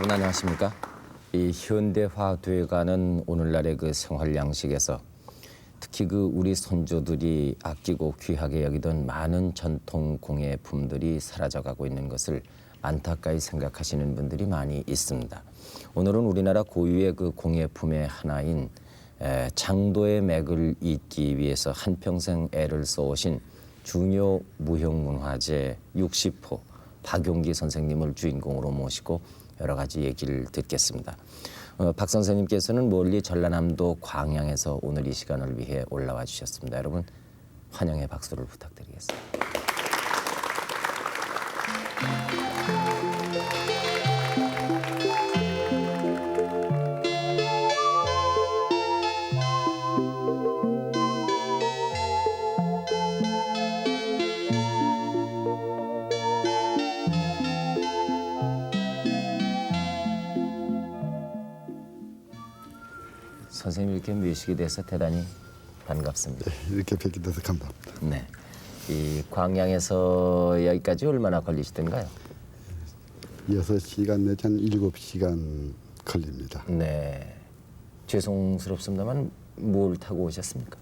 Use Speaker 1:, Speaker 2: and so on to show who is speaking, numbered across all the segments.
Speaker 1: 여러분 안녕하십니까? 이 현대화돼가는 오늘날의 그 생활 양식에서 특히 그 우리 선조들이 아끼고 귀하게 여기던 많은 전통 공예품들이 사라져가고 있는 것을 안타까이 생각하시는 분들이 많이 있습니다. 오늘은 우리나라 고유의 그 공예품의 하나인 장도의 맥을 잇기 위해서 한평생 애를 써오신 중요 무형문화재 60호 박용기 선생님을 주인공으로 모시고 여러 가지 얘기를 듣겠습니다. 박 선생님께서는 멀리 전라남도 광양에서 오늘 이 시간을 위해 올라와 주셨습니다. 여러분 환영의 박수를 부탁드리겠습니다. 선생님 이렇게 모시게 돼서 대단히 반갑습니다.
Speaker 2: 네, 이렇게 뵙게 돼서 감사합니다.
Speaker 1: 네, 이 광양에서 여기까지 얼마나 걸리시던가요?
Speaker 2: 6시간 내지 한 7시간 걸립니다.
Speaker 1: 네, 죄송스럽습니다만 뭘 타고 오셨습니까?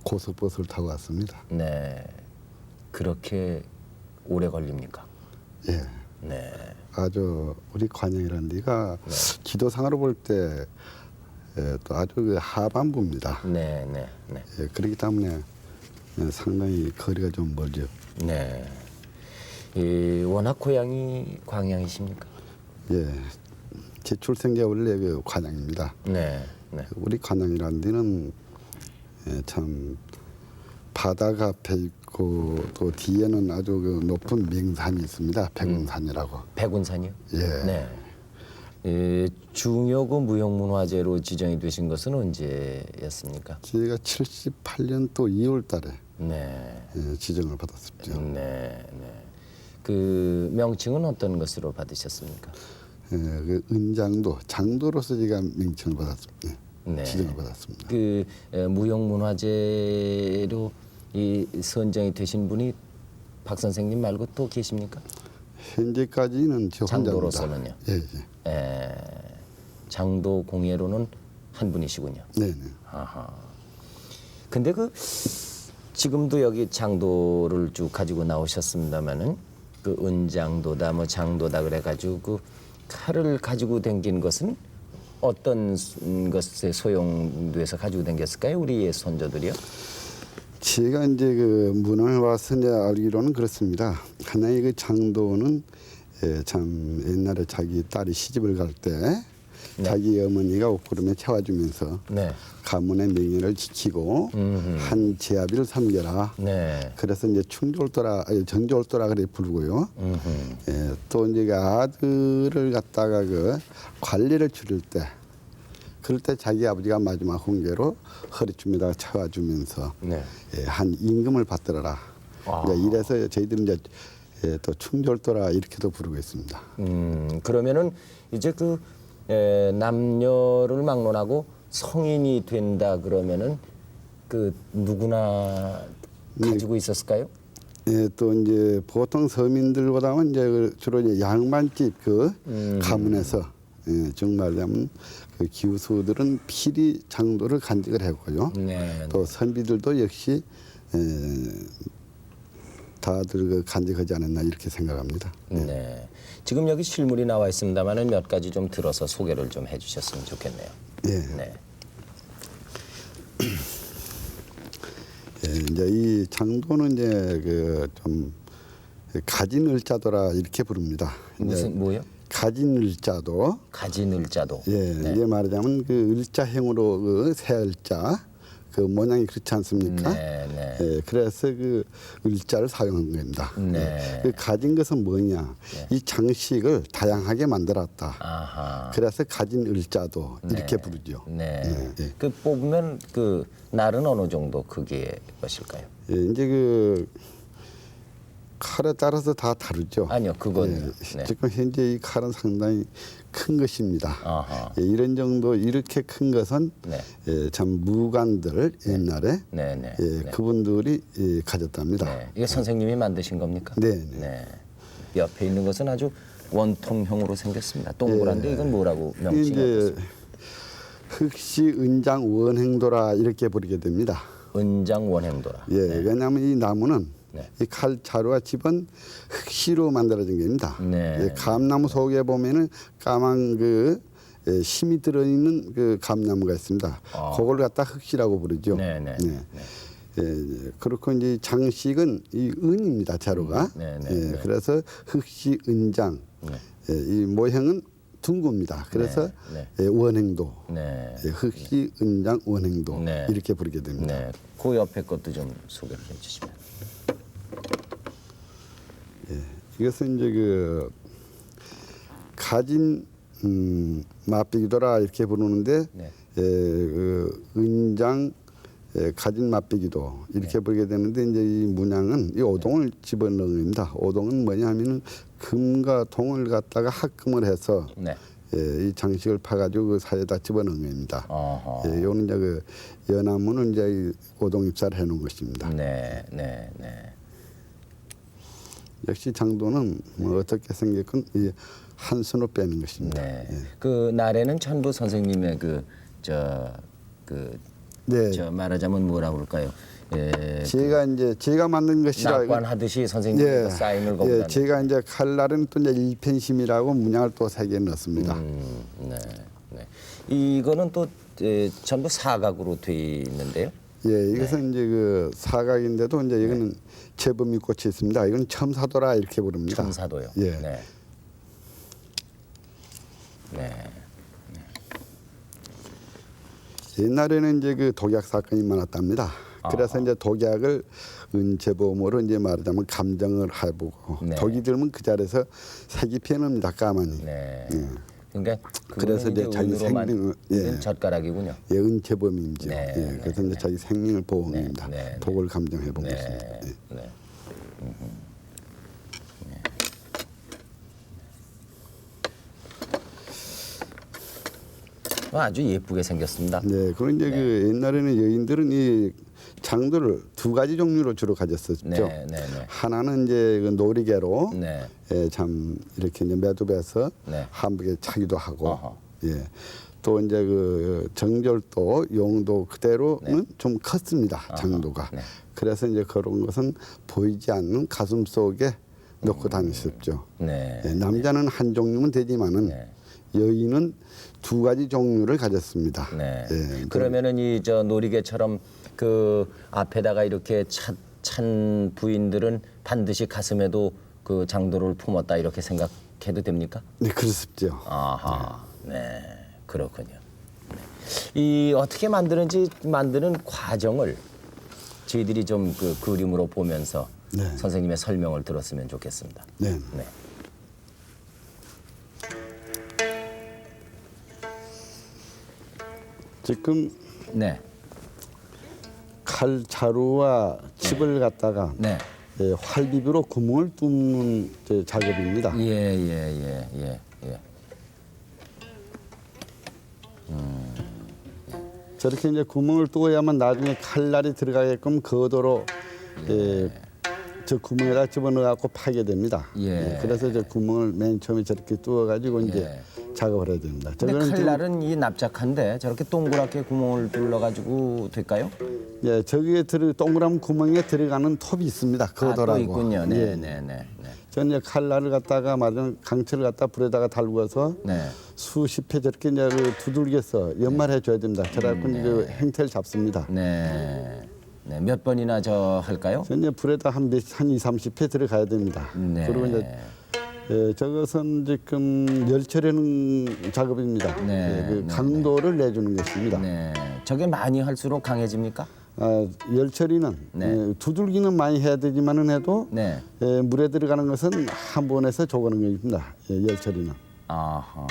Speaker 2: 고속버스를 타고 왔습니다.
Speaker 1: 네, 그렇게 오래 걸립니까?
Speaker 2: 예,
Speaker 1: 네,
Speaker 2: 아주 우리 관양이라는 데가 지도상으로 볼 때 또 아주 그 하반부입니다.
Speaker 1: 네, 네, 네,
Speaker 2: 예, 그렇기 때문에 상당히 거리가 좀 멀죠.
Speaker 1: 네. 이 워낙 고향이 광양이십니까?
Speaker 2: 예, 제 출생지가 원래 그 관양입니다.
Speaker 1: 네, 네,
Speaker 2: 우리 관양이라는 데는 참 바다가 앞에 있고 또 뒤에는 아주 그 높은 명산이 있습니다. 백운산이라고.
Speaker 1: 백운산이요?
Speaker 2: 예.
Speaker 1: 네. 중요고 무형문화재로 지정이 되신 것은 언제였습니까?
Speaker 2: 제가 78년도 2월달에
Speaker 1: 네,
Speaker 2: 지정을 받았습니다.
Speaker 1: 네, 네. 그 명칭은 어떤 것으로 받으셨습니까?
Speaker 2: 그 은장도 장도로서 제가 명칭을 받았습니다.
Speaker 1: 네.
Speaker 2: 지정을 받았습니다.
Speaker 1: 그 무형문화재로 이 선정이 되신 분이 박 선생님 말고 또 계십니까?
Speaker 2: 현재까지는 저 혼자입니다.
Speaker 1: 장도로서는요?
Speaker 2: 예, 예.
Speaker 1: 장도 공예로는 한 분이시군요.
Speaker 2: 네, 네.
Speaker 1: 아하. 근데 그 지금도 여기 장도를 쭉 가지고 나오셨습니다만은 그 은장도다 뭐 장도다 그래가지고 그 칼을 가지고 댕긴 것은 어떤 것에 소용돼서 가지고 댕겼을까요? 우리의 선조들이요?
Speaker 2: 제가 이제 그 문헌을 와서 이제 알기로는 그렇습니다. 하나의 그 장도는 참 옛날에 자기 딸이 시집을 갈 때 자기 어머니가 옷구름에 채워주면서
Speaker 1: 네.
Speaker 2: 가문의 명예를 지키고 한 제아비를 섬겨라.
Speaker 1: 네.
Speaker 2: 그래서 이제 정조올도라 그래 부르고요. 또 이제 그 아들을 갖다가 그 관리를 줄일 때, 그럴 때 자기 아버지가 마지막 훈계로 허리춤에다가 채워주면서
Speaker 1: 네.
Speaker 2: 한 임금을 받들어라. 이래서 저희들은 이제 또 충졸도라 이렇게도 부르고 있습니다.
Speaker 1: 그러면은 이제 그 남녀를 막론하고 성인이 된다 그러면은 그 누구나 가지고 있었을까요?
Speaker 2: 예, 또 이제 보통 서민들보다는 이제 주로 이제 양반집 그 가문에서 정말하면 그 기우수들은 필히 장도를 간직을 했고요.
Speaker 1: 네.
Speaker 2: 또 선비들도 역시 다들 그 간직하지 않았나 이렇게 생각합니다.
Speaker 1: 네. 지금 여기 실물이 나와 있습니다만은 몇 가지 좀 들어서 소개를 좀 해주셨으면 좋겠네요.
Speaker 2: 예.
Speaker 1: 네.
Speaker 2: 예, 이제 이 장도는 이제 그 좀 가진을자도라 이렇게 부릅니다.
Speaker 1: 무슨 뭐요?
Speaker 2: 가진을자도.
Speaker 1: 가진을자도.
Speaker 2: 예,
Speaker 1: 네.
Speaker 2: 이게 말하자면 그 을자형으로 그 새을자 그 모양이 그렇지 않습니까?
Speaker 1: 네, 네.
Speaker 2: 예, 그래서 그 을자를 사용한 겁니다.
Speaker 1: 네.
Speaker 2: 그 가진 것은 뭐냐? 이 장식을 다양하게 만들었다.
Speaker 1: 아하.
Speaker 2: 그래서 가진 을자도 이렇게 부르죠.
Speaker 1: 네.
Speaker 2: 예.
Speaker 1: 그 뽑으면 그 날은 어느 정도 크기의 것일까요?
Speaker 2: 예, 이제 그 칼에 따라서 다 다르죠.
Speaker 1: 아니요, 그건 네.
Speaker 2: 지금 현재 이 칼은 상당히 큰 것입니다.
Speaker 1: 아하.
Speaker 2: 예, 이런 정도 이렇게 큰 것은
Speaker 1: 네.
Speaker 2: 참 무관들 옛날에
Speaker 1: 네, 네. 네.
Speaker 2: 그분들이 가졌답니다.
Speaker 1: 네. 이게 선생님이 만드신 겁니까?
Speaker 2: 네, 네.
Speaker 1: 네. 옆에 있는 것은 아주 원통형으로 생겼습니다. 동그란데 이건 뭐라고
Speaker 2: 이게
Speaker 1: 명칭이
Speaker 2: 이제
Speaker 1: 어떻습니까?
Speaker 2: 흑시 은장 원행도라 이렇게 부르게 됩니다.
Speaker 1: 은장 원행도라.
Speaker 2: 예, 왜냐하면 이 나무는
Speaker 1: 네.
Speaker 2: 이 칼 자루와 집은 흑시로 만들어진 겁니다.
Speaker 1: 네.
Speaker 2: 예, 감나무 속에 보면은 까만 그 심이 들어있는 그 감나무가 있습니다. 그걸 갖다 흑시라고 부르죠.
Speaker 1: 네, 네.
Speaker 2: 네. 예, 그렇고 이제 장식은 이 은입니다. 자루가.
Speaker 1: 네, 네,
Speaker 2: 예,
Speaker 1: 네.
Speaker 2: 그래서 흑시 은장. 예, 이 모형은 둥구입니다. 그래서
Speaker 1: 네,
Speaker 2: 예, 원행도.
Speaker 1: 네.
Speaker 2: 예, 흑시 은장 원행도
Speaker 1: 네.
Speaker 2: 이렇게 부르게 됩니다.
Speaker 1: 네. 그 옆에 것도 좀 소개를 해주시면.
Speaker 2: 이것은 이제 그 가진 맛비기도라 이렇게 부르는데
Speaker 1: 네.
Speaker 2: 그 은장 가진 맛비기도 이렇게 부르게 되는데 이제 이 문양은 이 오동을 집어넣은 겁니다. 오동은 뭐냐 하면은 금과 동을 갖다가 합금을 해서
Speaker 1: 네.
Speaker 2: 이 장식을 파가지고 그 사이에다 집어넣은 겁니다.
Speaker 1: 어허.
Speaker 2: 예, 요는 이제 그 연나무는 이제 이 오동 입사를 해놓은 것입니다.
Speaker 1: 네, 네, 네.
Speaker 2: 역시 장도는 뭐 어떻게 생겼건 이 한 손으로 빼는 것입니다.
Speaker 1: 네. 그 날에는 전부 선생님의
Speaker 2: 네.
Speaker 1: 저 말하자면 뭐라 그럴까요? 예,
Speaker 2: 제가 이제 제가 만든 것이라
Speaker 1: 낙관하듯이 선생님
Speaker 2: 예,
Speaker 1: 사인을 거기다.
Speaker 2: 예, 제가 이제 칼날은 또 이제 일편심이라고 문양을 또 세 개 넣습니다.
Speaker 1: 네, 네. 이거는 또 전부 사각으로 돼 있는데요.
Speaker 2: 예, 이것은 이제 그 사각인데도 이제 이거는 제범이 꽂혀 있습니다. 이건 첨사도라 이렇게 부릅니다.
Speaker 1: 첨사도요.
Speaker 2: 예.
Speaker 1: 네. 네.
Speaker 2: 옛날에는 이제 그 독약 사건이 많았답니다. 그래서 이제 독약을 은제범으로 이제 말하자면 감정을 해보고
Speaker 1: 네.
Speaker 2: 독이 들면 그 자리에서 색이 피어납니다. 까마니.
Speaker 1: 네.
Speaker 2: 예.
Speaker 1: 그러니까
Speaker 2: 그래서 이제 자기 생명을
Speaker 1: 젓가락이군요.
Speaker 2: 예, 은제범이죠.
Speaker 1: 네,
Speaker 2: 예,
Speaker 1: 네,
Speaker 2: 그래서 이제 자기 생명을 보호한
Speaker 1: 네,
Speaker 2: 겁니다.
Speaker 1: 네,
Speaker 2: 독을 감정해 본
Speaker 1: 네.
Speaker 2: 것입니다. 예.
Speaker 1: 네. 아주 예쁘게 생겼습니다.
Speaker 2: 네, 그리고 이제 그 옛날에는 여인들은 이 장도를 두 가지 종류로 주로 가졌었죠.
Speaker 1: 네, 네, 네.
Speaker 2: 하나는 이제 그 놀이개로
Speaker 1: 네.
Speaker 2: 예, 참 이렇게 이제 매듭해서
Speaker 1: 네.
Speaker 2: 한복에 차기도 하고,
Speaker 1: 어허.
Speaker 2: 예, 또 이제 그 정절도 용도 그대로는 좀 컸습니다. 장도가.
Speaker 1: 네.
Speaker 2: 그래서 이제 그런 것은 보이지 않는 가슴 속에 넣고 다녔었죠.
Speaker 1: 네.
Speaker 2: 예, 남자는 한 종류면 되지만은
Speaker 1: 네.
Speaker 2: 여인은 두 가지 종류를 가졌습니다.
Speaker 1: 네.
Speaker 2: 예,
Speaker 1: 그러면은 이 저 놀이개처럼 그 앞에다가 이렇게 찬 부인들은 반드시 가슴에도 그 장도를 품었다 이렇게 생각해도 됩니까?
Speaker 2: 네, 그렇습죠.
Speaker 1: 아하. 네. 그렇군요. 네. 이 어떻게 만드는지 만드는 과정을 저희들이 좀 그 그림으로 보면서
Speaker 2: 네.
Speaker 1: 선생님의 설명을 들었으면 좋겠습니다.
Speaker 2: 네.
Speaker 1: 네.
Speaker 2: 지금
Speaker 1: 네.
Speaker 2: 칼 자루와 칩을 갖다가
Speaker 1: 네.
Speaker 2: 예, 활비비로 구멍을 뚫는 작업입니다.
Speaker 1: 예.
Speaker 2: 저렇게 이제 구멍을 뚫어야만 나중에 칼날이 들어가게끔 거도로 저 구멍에다 집어넣어 갖고 파게 됩니다.
Speaker 1: 예.
Speaker 2: 그래서 저 구멍을 맨 처음에 저렇게 뚫어 가지고 이제 작업을 해야 됩니다.
Speaker 1: 근데
Speaker 2: 저거는 지금
Speaker 1: 칼날은 이 납작한데 저렇게 동그랗게 구멍을 뚫러 가지고 될까요?
Speaker 2: 예, 저기에 동그란 구멍에 들어가는 톱이 있습니다. 거도라고.
Speaker 1: 또 있군요.
Speaker 2: 예.
Speaker 1: 네.
Speaker 2: 저는 이제 칼날을 갖다가 말하자면 강철을 갖다 불에다가 달구어서
Speaker 1: 네.
Speaker 2: 수십 회 저렇게 이제 두들겨서 연말해 줘야 됩니다. 그래갖고 이제 그 행태를 잡습니다.
Speaker 1: 네. 몇 번이나 저 할까요?
Speaker 2: 저는 이제 불에다 한 2, 30회 들어가야 됩니다.
Speaker 1: 네.
Speaker 2: 그리고 이제 저것은 지금 열처리하는 작업입니다.
Speaker 1: 네,
Speaker 2: 그 강도를 내주는 것입니다.
Speaker 1: 네. 저게 많이 할수록 강해집니까?
Speaker 2: 열처리는
Speaker 1: 네.
Speaker 2: 두들기는 많이 해야 되지만은 해도
Speaker 1: 네.
Speaker 2: 물에 들어가는 것은 한 번에서 조가는 것입니다. 열처리는.
Speaker 1: 아하.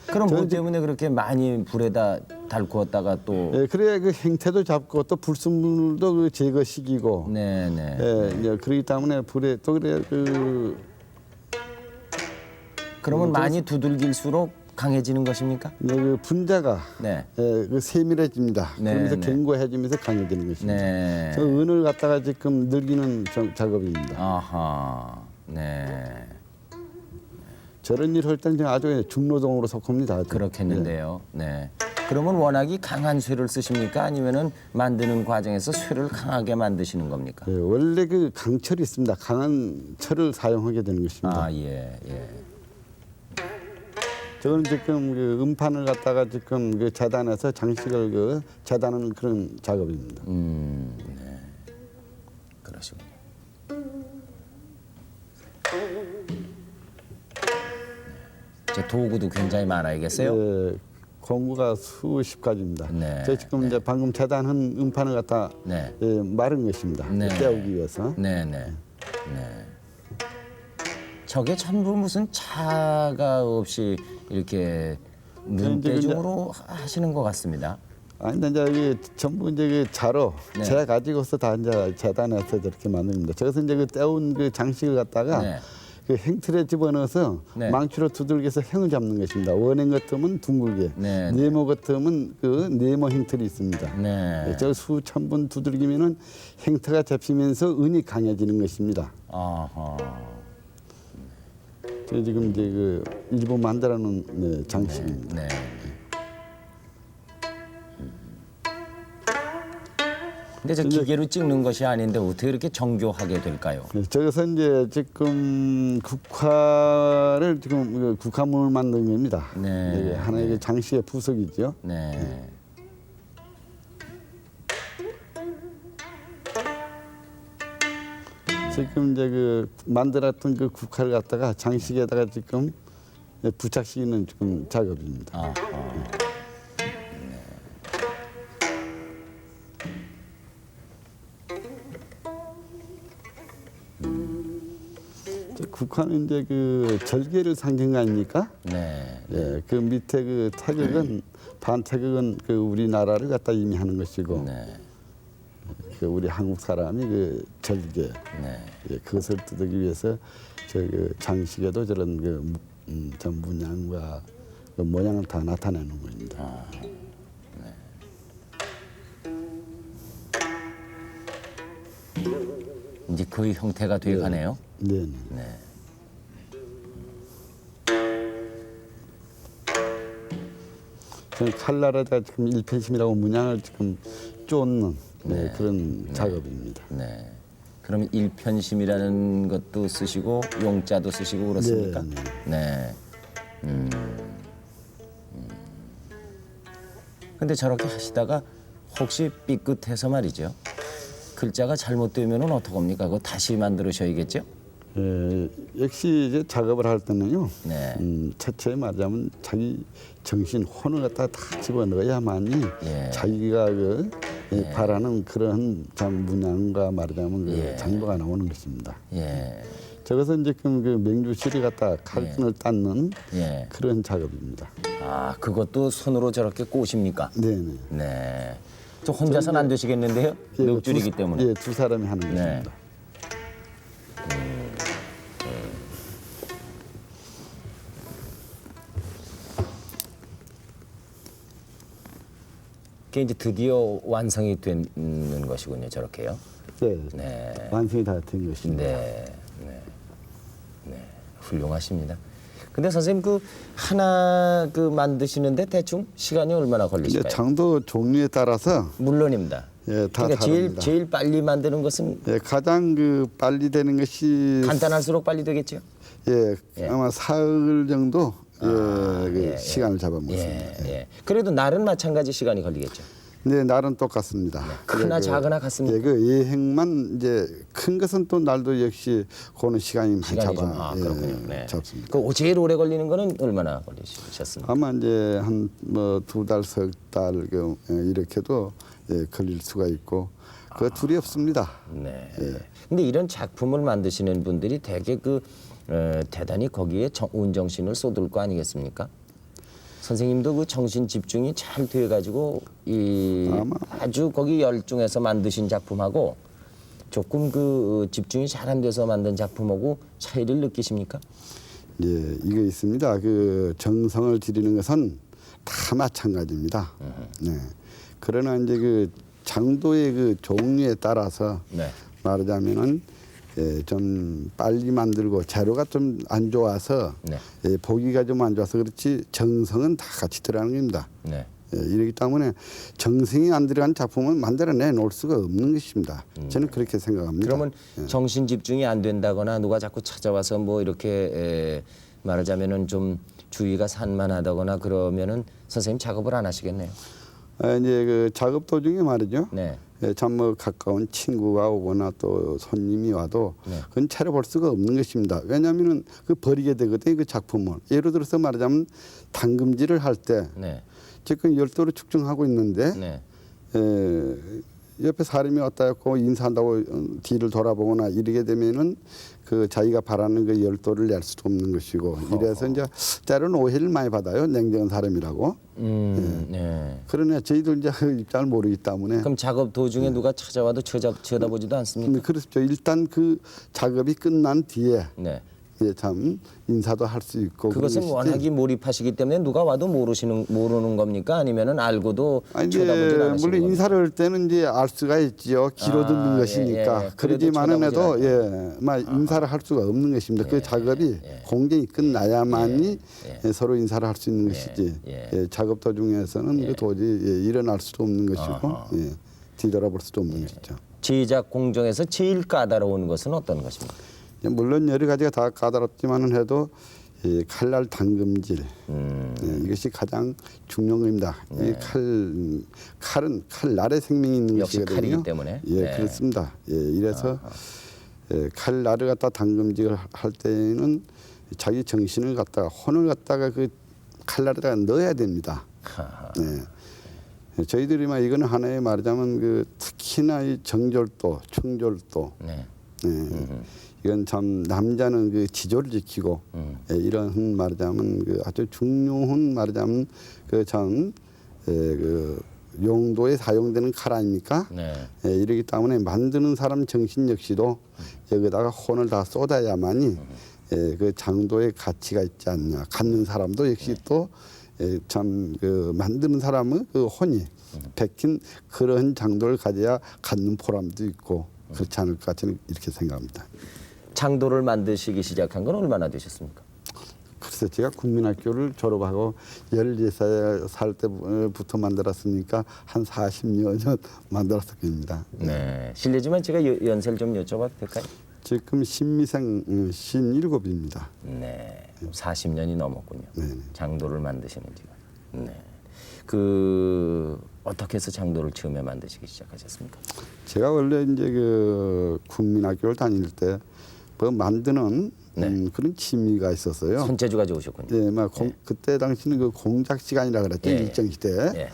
Speaker 1: 그럼 뭐 때문에 그렇게 많이 불에다 달구었다가 또
Speaker 2: 그래야 그 행태도 잡고 또 불순물도 그 제거시키고.
Speaker 1: 네네.
Speaker 2: 이제 그렇기 때문에 불에 또 그래
Speaker 1: 그러면 많이 두들길수록 강해지는 것입니까?
Speaker 2: 그 분자가
Speaker 1: 네.
Speaker 2: 그 세밀해집니다.
Speaker 1: 네,
Speaker 2: 그러면서
Speaker 1: 네.
Speaker 2: 견고해지면서 강해지는 것입니다.
Speaker 1: 네.
Speaker 2: 저 은을 갖다가 지금 늘리는 작업입니다.
Speaker 1: 아하. 네.
Speaker 2: 저런 일 할 때는 아주 중노동으로 속합니다.
Speaker 1: 그렇겠는데요. 네. 그러면 워낙이 강한 쇠를 쓰십니까? 아니면은 만드는 과정에서 쇠를 강하게 만드시는 겁니까?
Speaker 2: 예, 원래 그 강철이 있습니다. 강한 철을 사용하게 되는 것입니다.
Speaker 1: 아, 예, 예.
Speaker 2: 저는 지금 그 음판을 갖다가 지금 그 재단해서 장식을 그 재단하는 그런 작업입니다.
Speaker 1: 네. 그러시군요. 제 도구도 굉장히 많아야겠어요.
Speaker 2: 예, 공구가 수십 가지입니다.
Speaker 1: 네,
Speaker 2: 저 지금 이제 방금 재단한 음판을 갖다
Speaker 1: 네.
Speaker 2: 예, 마른 것입니다.
Speaker 1: 네.
Speaker 2: 떼우기 위해서.
Speaker 1: 네, 네, 네. 저게 전부 무슨 차가 없이 이렇게 눈대중으로 하시는 것 같습니다.
Speaker 2: 아니, 이제 이게 전부 이제 그 자로
Speaker 1: 네.
Speaker 2: 재 가지고서 다 이제 재단해서 저렇게 만듭니다. 저것은 이제 그 떼운 그 장식을 갖다가
Speaker 1: 네.
Speaker 2: 그 행틀에 집어넣어서
Speaker 1: 네.
Speaker 2: 망치로 두들겨서 행을 잡는 것입니다. 원행 같으면 둥글게,
Speaker 1: 네.
Speaker 2: 네모 같으면 그 네모 행틀이 있습니다.
Speaker 1: 네.
Speaker 2: 저 수천 번 두들기면은 행태가 잡히면서 은이 강해지는 것입니다.
Speaker 1: 아하.
Speaker 2: 저 지금 이제 그 일부 만들어놓은 네, 장식입니다.
Speaker 1: 네. 근데 저 기계로 찍는 것이 아닌데 어떻게 이렇게 정교하게 될까요?
Speaker 2: 네, 저기서 이제 지금 국화를 지금 그 국화문을 만든 겁니다.
Speaker 1: 네.
Speaker 2: 이게 하나의 그 장식의 부석이죠.
Speaker 1: 네.
Speaker 2: 지금 이제 그 만들었던 그 국화를 갖다가 장식에다가 지금 부착시키는 지금 작업입니다.
Speaker 1: 아하.
Speaker 2: 저 국화는 이제 그 절개를 상징 아닙니까?
Speaker 1: 네.
Speaker 2: 예, 그 밑에 그 태극은 반 태극은 그 우리나라를 갖다 의미하는 것이고,
Speaker 1: 네.
Speaker 2: 그 우리 한국 사람이 그 절개,
Speaker 1: 네.
Speaker 2: 예, 그것을 뜯기 위해서 저 그 장식에도 저런 그 저 문양과 그 모양을 다 나타내는 겁니다.
Speaker 1: 이제 그 형태가 돼 가네요.
Speaker 2: 네, 네.
Speaker 1: 네.
Speaker 2: 저는 칼날에다가 지금 일편심이라고 문양을 지금 쫓는 네, 그런 작업입니다.
Speaker 1: 네. 그러면 일편심이라는 것도 쓰시고 용자도 쓰시고 그렇습니까?
Speaker 2: 네,
Speaker 1: 네. 근데 저렇게 하시다가 혹시 삐끗해서 말이죠. 글자가 잘못되면은 어떡합니까? 그거 다시 만들으셔야겠죠?
Speaker 2: 예, 역시 이제 작업을 할 때는요.
Speaker 1: 네.
Speaker 2: 첫째 말하자면 자기 정신 혼을 갖다 다 집어넣어야만이
Speaker 1: 예.
Speaker 2: 자기가 그 바라는 그런 참 문양과 말하자면 그
Speaker 1: 예.
Speaker 2: 장도가 나오는 것입니다.
Speaker 1: 예.
Speaker 2: 저것은 지금 그 맹주실이 갖다 칼끈을 닦는
Speaker 1: 예.
Speaker 2: 그런 작업입니다.
Speaker 1: 아, 그것도 손으로 저렇게 꼬십니까?
Speaker 2: 네네.
Speaker 1: 네. 저 혼자서는 안 되시겠는데요? 넉줄이기 때문에.
Speaker 2: 예, 두 사람이 하는
Speaker 1: 네.
Speaker 2: 것입니다.
Speaker 1: 그게 이제 드디어 완성이 되는 것이군요, 저렇게요.
Speaker 2: 네.
Speaker 1: 네.
Speaker 2: 완성이 다 된 것입니다.
Speaker 1: 네. 네. 네. 훌륭하십니다. 근데 선생님 그 하나 그 만드시는데 대충 시간이 얼마나
Speaker 2: 이제
Speaker 1: 걸리실까요?
Speaker 2: 장도 종류에 따라서
Speaker 1: 물론입니다.
Speaker 2: 예, 다
Speaker 1: 그러니까
Speaker 2: 다릅니다.
Speaker 1: 제일 빨리 만드는 것은
Speaker 2: 예, 가장 그 빨리 되는 것이
Speaker 1: 간단할수록 빨리 되겠죠?
Speaker 2: 예, 아마 사흘 정도 그
Speaker 1: 예,
Speaker 2: 시간을 잡아먹습니다.
Speaker 1: 예, 예. 그래도 날은 마찬가지 시간이 걸리겠죠.
Speaker 2: 네, 날은 똑같습니다.
Speaker 1: 크나
Speaker 2: 그,
Speaker 1: 작으나 같습니까?
Speaker 2: 예, 그 예행만 이제 큰 것은 또 날도 역시 그는 시간이
Speaker 1: 시간이 좀 그렇군요. 네.
Speaker 2: 잡습니다.
Speaker 1: 그 제일 오래 걸리는 거는 얼마나 걸리셨습니까?
Speaker 2: 아마 이제 한 뭐 두 달, 석 달 이렇게도 걸릴 수가 있고 그 둘이 없습니다.
Speaker 1: 네. 근데 이런 작품을 만드시는 분들이 되게 그 대단히 거기에 온 정신을 쏟을 거 아니겠습니까? 선생님도 그 정신 집중이 잘 돼가지고 아주 거기 열중해서 만드신 작품하고 조금 그 집중이 잘 안 돼서 만든 작품하고 차이를 느끼십니까?
Speaker 2: 예, 이거 있습니다. 그 정성을 들이는 것은 다 마찬가지입니다. 네. 그러나 이제 그 장도의 그 종류에 따라서
Speaker 1: 네.
Speaker 2: 말하자면은 좀 빨리 만들고 재료가 좀 안 좋아서
Speaker 1: 네.
Speaker 2: 보기가 좀 안 좋아서 그렇지 정성은 다 같이 들어가는 겁니다.
Speaker 1: 네.
Speaker 2: 이러기 때문에 정성이 안 들어간 작품은 만들어내 놓을 수가 없는 것입니다. 저는 그렇게 생각합니다.
Speaker 1: 그러면 정신 집중이 안 된다거나 누가 자꾸 찾아와서 뭐 이렇게 말하자면은 좀 주의가 산만하다거나 그러면은 선생님 작업을 안 하시겠네요.
Speaker 2: 이제 그 작업 도중에 말이죠.
Speaker 1: 네.
Speaker 2: 참 뭐 가까운 친구가 오거나 또 손님이 와도
Speaker 1: 네.
Speaker 2: 그건 차려볼 수가 없는 것입니다. 왜냐하면은 그 버리게 되거든요. 그 작품을. 예를 들어서 말하자면 당금질을 할 때
Speaker 1: 네.
Speaker 2: 지금 열도를 측정하고 있는데
Speaker 1: 네.
Speaker 2: 옆에 사람이 왔다 했고 인사한다고 뒤를 돌아보거나 이러게 되면은 그 자기가 바라는 그 열도를 낼 수도 없는 것이고 이래서 이제 때로는 오해를 많이 받아요. 냉정한 사람이라고.
Speaker 1: 네.
Speaker 2: 그러나 저희들 이제 그 입장을 모르기 때문에
Speaker 1: 그럼 작업 도중에 누가 찾아와도 쳐다보지도 않습니까?
Speaker 2: 그렇죠. 일단 그 작업이 끝난 뒤에
Speaker 1: 네.
Speaker 2: 참 인사도 할 수 있고
Speaker 1: 그것은
Speaker 2: 그런 것이지.
Speaker 1: 워낙에 몰입하시기 때문에 누가 와도 모르는 겁니까? 아니면은 알고도
Speaker 2: 아니,
Speaker 1: 쳐다보지
Speaker 2: 이제
Speaker 1: 않으시는
Speaker 2: 물론
Speaker 1: 겁니까?
Speaker 2: 인사를 할 때는 이제 알 수가 있지요. 귀로 듣는 것이니까.
Speaker 1: 예. 그래도
Speaker 2: 그러지만은 해도
Speaker 1: 쳐다보지
Speaker 2: 막 인사를 할 수가 없는 것입니다. 그 작업이 공정이 끝나야만이 서로 인사를 할 수 있는 것이지. 작업 도중에서는 그 도저히 일어날 수도 없는 것이고 뒤돌아볼 수도 없는 것이죠.
Speaker 1: 제작 공정에서 제일 까다로운 것은 어떤 것입니까?
Speaker 2: 물론 여러 가지가 다 까다롭지만은 해도 이 칼날 당금질 이것이 가장 중요한 겁니다. 이 칼은 칼날에 생명이 있는
Speaker 1: 역시
Speaker 2: 것이거든요.
Speaker 1: 칼이기 때문에.
Speaker 2: 예,
Speaker 1: 네.
Speaker 2: 그렇습니다. 이래서 칼날을 갖다 당금질을 할 때는 자기 정신을 갖다가 혼을 갖다가 그 칼날에다가 넣어야 됩니다. 저희들이 막 이거는 하나의 말하자면 그 특히나 이 정절도, 충절도.
Speaker 1: 네.
Speaker 2: 이건 참 남자는 그 지조를 지키고 이런 말하자면 그 아주 중요한 말하자면 그 참 그 용도에 사용되는 칼 아닙니까?
Speaker 1: 네.
Speaker 2: 이러기 때문에 만드는 사람 정신 역시도 여기다가 혼을 다 쏟아야만이 그 장도의 가치가 있지 않냐. 갖는 사람도 역시 또 참 그 만드는 사람의 그 혼이 베낀 그런 장도를 가져야 갖는 보람도 있고 그렇지 않을까 저는 이렇게 생각합니다.
Speaker 1: 장도를 만드시기 시작한 건 얼마나 되셨습니까?
Speaker 2: 글쎄 제가 국민학교를 졸업하고 14살 때부터 만들었으니까 한 40여 년 만들었을 겁니다.
Speaker 1: 네. 실례지만 제가 연세를 좀 여쭤봐도 될까요?
Speaker 2: 지금 신미생 57입니다.
Speaker 1: 네. 40년이 넘었군요.
Speaker 2: 네네.
Speaker 1: 장도를 만드시는 지가. 네. 어떻게 해서 장도를 처음에 만드시기 시작하셨습니까?
Speaker 2: 제가 원래 이제 그 국민학교를 다닐 때 뭐 만드는 그런 취미가 있었어요.
Speaker 1: 손재주가 좋으셨군요.
Speaker 2: 예, 막 그때 당시는 그 공작 시간이라 그랬죠. 일정 시대.
Speaker 1: 예.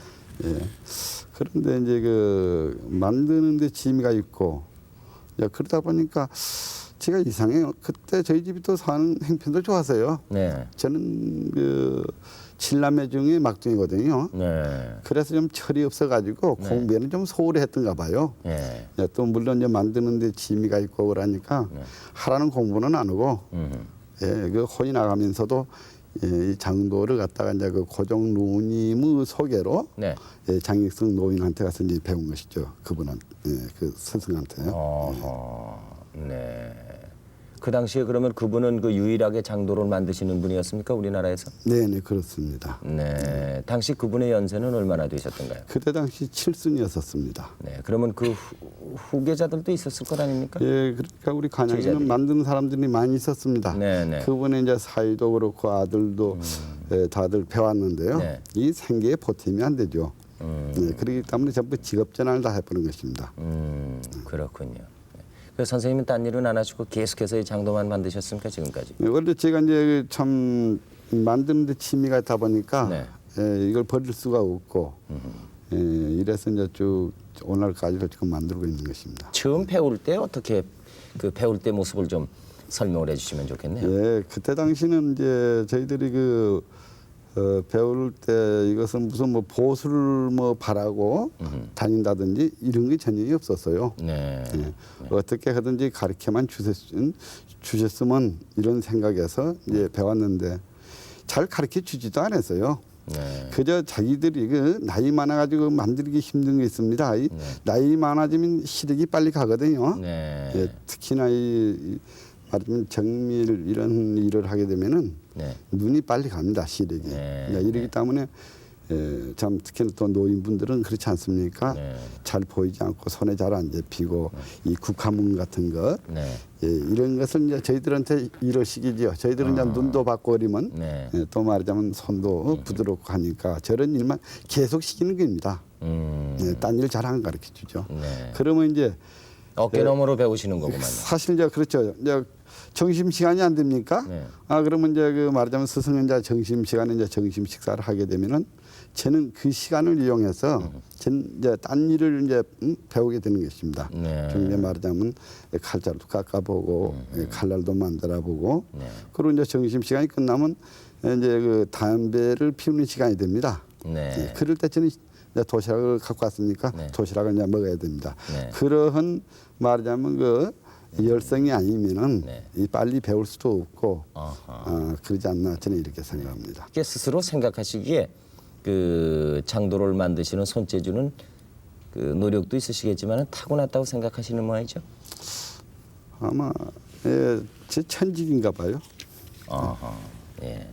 Speaker 2: 그런데 이제 그 만드는데 취미가 있고 그러다 보니까 제가 이상해요. 그때 저희 집이 또 사는 형편도 좋았어요.
Speaker 1: 네.
Speaker 2: 저는 그 7남매 중에 막둥이거든요.
Speaker 1: 네.
Speaker 2: 그래서 좀 철이 없어가지고 공부에는 좀 소홀히 했던가 봐요.
Speaker 1: 네.
Speaker 2: 또 물론 이제 만드는데 취미가 있고 그러니까 하라는 공부는 안 하고 그 혼이 나가면서도 이 장도를 갖다가 이제 그 고종 누님의 소개로
Speaker 1: 네.
Speaker 2: 장익승 노인한테 가서 이제 배운 것이죠. 그분한 그 스승한테요.
Speaker 1: 네. 그 당시에 그러면 그분은 그 유일하게 장도를 만드시는 분이었습니까? 우리나라에서?
Speaker 2: 네, 그렇습니다.
Speaker 1: 네. 당시 그분의 연세는 얼마나 되셨던가요?
Speaker 2: 그때 당시 7순이었었습니다.
Speaker 1: 네. 그러면 그 후계자들도 있었을 것 아닙니까?
Speaker 2: 예, 그러니까 우리 간양에는
Speaker 1: 제자들이.
Speaker 2: 만드는 사람들이 많이 있었습니다.
Speaker 1: 네.
Speaker 2: 그분의 이제 사위도 그렇고 아들도 다들 배웠는데요.
Speaker 1: 네.
Speaker 2: 이 생계에 보탬이 안 되죠. 그렇기 때문에 전부 직업 전환을 다 해보는 것입니다.
Speaker 1: 그렇군요. 그래서 선생님은 딴 일은 안 하시고 계속해서 이 장도만 만드셨습니까 지금까지?
Speaker 2: 원래 제가 이제 참 만드는 데 취미가 있다 보니까 이걸 버릴 수가 없고 이래서 이제 쭉 오늘까지도 지금 만들고 있는 것입니다.
Speaker 1: 처음 배울 때 어떻게 그 배울 때 모습을 좀 설명을 해주시면 좋겠네요.
Speaker 2: 예, 그때 당시는 이제 저희들이 그 배울 때 이것은 무슨 뭐 보수를 뭐 바라고 다닌다든지 이런 게 전혀 없었어요.
Speaker 1: 네.
Speaker 2: 어떻게 하든지 가르쳐만 주셨으면 이런 생각에서 이제 배웠는데 잘 가르쳐 주지도 않았어요.
Speaker 1: 네.
Speaker 2: 그저 자기들이 그 나이 많아가지고 만들기 힘든 게 있습니다. 나이 많아지면 시력이 빨리 가거든요.
Speaker 1: 네.
Speaker 2: 예, 특히나 말하자면 정밀 이런 일을 하게 되면은
Speaker 1: 네.
Speaker 2: 눈이 빨리 갑니다. 시력이.
Speaker 1: 네.
Speaker 2: 이러기 때문에 참 특히나 또 노인분들은 그렇지 않습니까?
Speaker 1: 네.
Speaker 2: 잘 보이지 않고 손에 잘 안 잡히고 이 국화문 같은 것
Speaker 1: 네.
Speaker 2: 이런 것을 이제 저희들한테 이러시기죠. 저희들은 이제 눈도 바꿔버리면
Speaker 1: 네.
Speaker 2: 또 말하자면 손도 부드럽고 하니까 저런 일만 계속 시키는 겁니다. 딴 일 잘 안 가르쳐 주죠.
Speaker 1: 네.
Speaker 2: 그러면 이제
Speaker 1: 어깨 너머로 배우시는 거구만요.
Speaker 2: 사실 이제 그렇죠. 이제 점심 시간이 안 됩니까?
Speaker 1: 네.
Speaker 2: 그러면 이제 그 말하자면 스승은 이제 점심 시간에 이제 점심 식사를 하게 되면은 저는 그 시간을 이용해서 저는 이제 딴 일을 이제 배우게 되는 것입니다.
Speaker 1: 네.
Speaker 2: 좀 이제 말하자면 칼자루도 깎아보고 칼날도 만들어보고
Speaker 1: 네.
Speaker 2: 그리고 이제 점심 시간이 끝나면 이제 그 담배를 피우는 시간이 됩니다.
Speaker 1: 네.
Speaker 2: 그럴 때 저는 이제 도시락을 갖고 왔으니까
Speaker 1: 네.
Speaker 2: 도시락을 이제 먹어야 됩니다.
Speaker 1: 네.
Speaker 2: 그러한 말하자면 그 열성이 아니면은
Speaker 1: 네.
Speaker 2: 이 빨리 배울 수도 없고
Speaker 1: 아하.
Speaker 2: 그러지 않나 저는 이렇게 생각합니다.
Speaker 1: 이게 스스로 생각하시기에 그 장도를 만드시는 손재주는 그 노력도 있으시겠지만 타고났다고 생각하시는 모양이죠.
Speaker 2: 아마 제 천직인가 봐요.
Speaker 1: 아하. 예.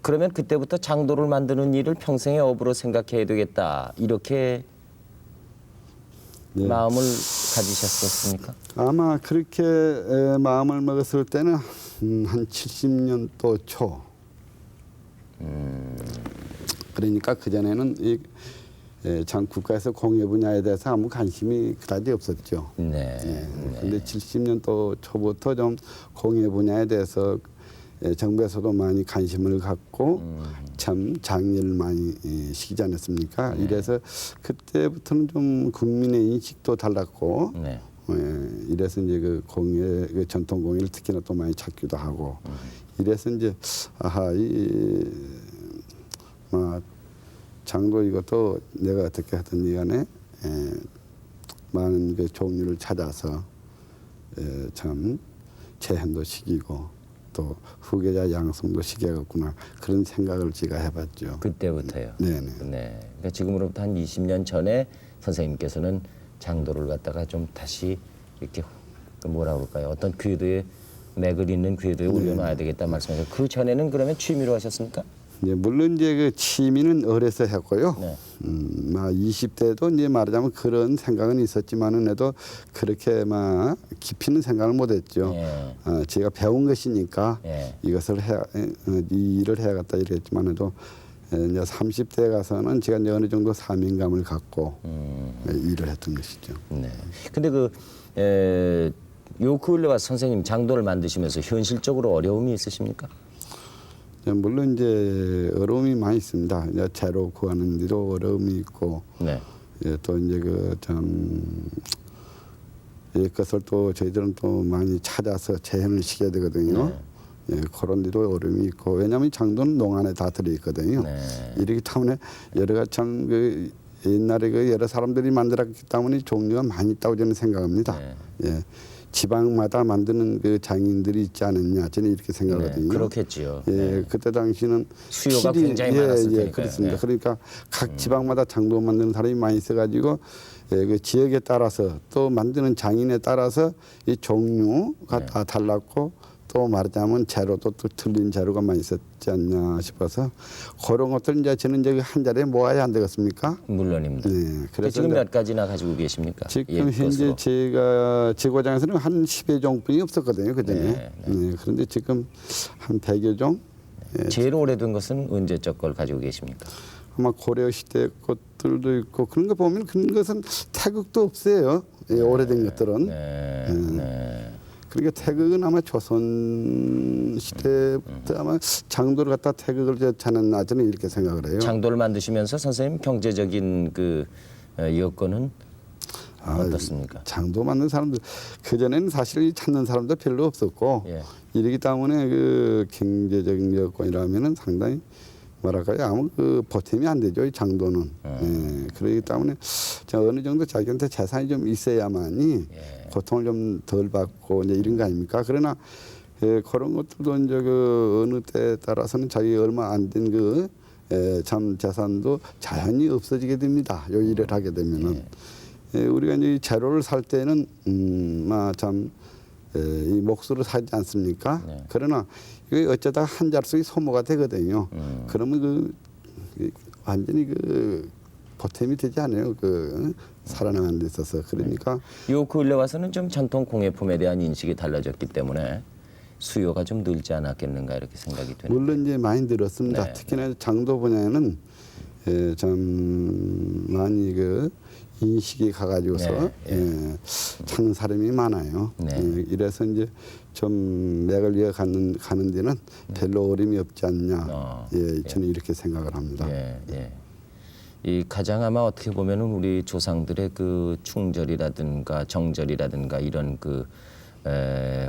Speaker 1: 그러면 그때부터 장도를 만드는 일을 평생의 업으로 생각해야 되겠다 이렇게
Speaker 2: 네.
Speaker 1: 마음을 가지셨었습니까?
Speaker 2: 아마 그렇게 마음을 먹었을 때는 한 70년도 초. 그러니까 그 전에는 장 국가에서 공예 분야에 대해서 아무 관심이 그다지 없었죠.
Speaker 1: 네.
Speaker 2: 그런데 70년도 초부터 좀 공예 분야에 대해서 정부에서도 많이 관심을 갖고 참 장려를 많이 시키지 않았습니까? 이래서 그때부터는 좀 국민의 인식도 달랐고
Speaker 1: 네.
Speaker 2: 이래서 이제 그 공예, 그 전통 공예를 특히나 또 많이 찾기도 하고 이래서 이제 장도 이것도 내가 어떻게 하든 간에 많은 그 종류를 찾아서 참 재현도 시키고 또 후계자 양성도 시켜야겠구나 그런 생각을 제가 해봤죠.
Speaker 1: 그때부터요.
Speaker 2: 네네.
Speaker 1: 네. 그러니까 지금으로부터 한 20년 전에 선생님께서는 장도를 갖다가 좀 다시 이렇게 뭐라 그럴까요? 어떤 궤도에 맥을 있는 궤도에 올려놔야 되겠다 말씀하셨고 그 전에는 그러면 취미로 하셨습니까?
Speaker 2: 물론 이제 그 취미는 어려서 했고요.
Speaker 1: 네.
Speaker 2: 20대도 이제 말하자면 그런 생각은 있었지만은 해도 그렇게 막 깊이는 생각을 못했죠.
Speaker 1: 네.
Speaker 2: 제가 배운 것이니까
Speaker 1: 네.
Speaker 2: 이것을 이 일을 해야겠다 이랬지만해도 이제 30대 가서는 제가 이제 어느 정도 사명감을 갖고 일을 했던 것이죠.
Speaker 1: 네. 근데 요 근래 와서 선생님 장도를 만드시면서 현실적으로 어려움이 있으십니까?
Speaker 2: 물론 이제 어려움이 많이 있습니다. 이제 재료 구하는 데도 어려움이 있고,
Speaker 1: 네.
Speaker 2: 또 이제 그것을 또 저희들은 또 많이 찾아서 재현을 시켜야 되거든요. 그런 데도 어려움이 있고, 왜냐하면 장도는 농안에 다 들어 있거든요.
Speaker 1: 네.
Speaker 2: 이렇기 때문에 여러 가지 참 옛날에 여러 사람들이 만들었기 때문에 종류가 많이 있다고 저는 생각합니다. 예. 지방마다 만드는 그 장인들이 있지 않았냐 저는 이렇게 생각하거든요.
Speaker 1: 네, 그렇겠지요.
Speaker 2: 그때 당시는
Speaker 1: 수요가 굉장히 많았을 테니까요.
Speaker 2: 그렇습니다. 그러니까 각 지방마다 장도 만드는 사람이 많이 있어가지고 그 지역에 따라서 또 만드는 장인에 따라서 이 종류가 다 달랐고 또 말하자면 재료도 또 틀린 재료가 많이 있었지 않냐 싶어서 그런 것들 이제 저는 이제 한 자리에 모아야 안 되겠습니까?
Speaker 1: 물론입니다.
Speaker 2: 네. 그래서
Speaker 1: 지금 몇 가지나 가지고 계십니까?
Speaker 2: 지금 현재 제가 제 고장에서는 한 10여 종뿐이 없었거든요. 그전에. 그런데 지금 한 100여 종.
Speaker 1: 제일 오래된 것은 언제적 걸 가지고 계십니까?
Speaker 2: 아마 고려 시대 것들도 있고 그런 거 보면 그런 것은 태극도 없어요. 오래된 것들은. 그러니까 태극은 아마 조선 시대부터 아마 장도를 갖다 태극을 찾는 저는 이렇게 생각을 해요.
Speaker 1: 장도를 만드시면서 선생님 경제적인 그 여건은 어떻습니까?
Speaker 2: 장도 만든 사람들 그 전에는 사실 찾는 사람도 별로 없었고 이러기 때문에 그 경제적인 여건이라면은 상당히 뭐랄까요 아무 그 보탬이 안 되죠 이 장도는. 그러기 때문에 어느 정도 자기한테 재산이 좀 있어야만이 고통을 좀 덜 받고 이제 이런 거 아닙니까? 그러나 예, 그런 것들도 이제 그 어느 때에 따라서는 자기 얼마 안 된 그 참 재산도 자연히 없어지게 됩니다. 요 일을 하게 되면은 우리가 이제 재료를 살 때는 참 이 몫으로 사지 않습니까?
Speaker 1: 네.
Speaker 2: 그러나 이게 어쩌다 한 자릿속이 소모가 되거든요. 그러면 완전히 보탬이 되지 않아요. 살아나가는 데 있어서. 그러니까
Speaker 1: 요 근래 와서는 좀 전통 공예품에 대한 인식이 달라졌기 때문에 수요가 좀 늘지 않았겠는가 이렇게 생각이 되는.
Speaker 2: 물론 이제 많이 늘었습니다.
Speaker 1: 네,
Speaker 2: 특히나 장도 분야에는 참 많이 인식이 가가지고서 찾는 사람이 많아요.
Speaker 1: 네.
Speaker 2: 이래서 이제 좀 맥을 이어가는 가는 데는 별로 어려움이 없지 않냐. 저는 이렇게 생각을 합니다.
Speaker 1: 이 가장 아마 어떻게 보면은 우리 조상들의 그 충절이라든가 정절이라든가 이런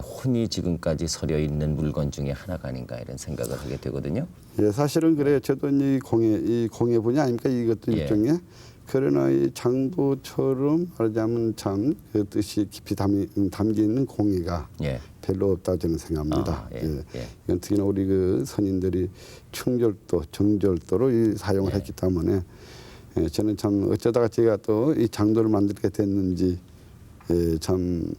Speaker 1: 혼이 지금까지 서려 있는 물건 중에 하나가 아닌가 이런 생각을 하게 되거든요.
Speaker 2: 예, 사실은 그래요. 저도 이 공예 분야 아닙니까? 이것도 일종의. 그러나 이 장도처럼 말하자면 참 그 뜻이 깊이 담겨 있는 공예가 별로 없다고 저는 생각합니다. 이건 특히나 우리 선인들이 충절도, 정절도로 사용을 했기 때문에 저는 참 어쩌다가 제가 또 이 장도를 만들게 됐는지 저는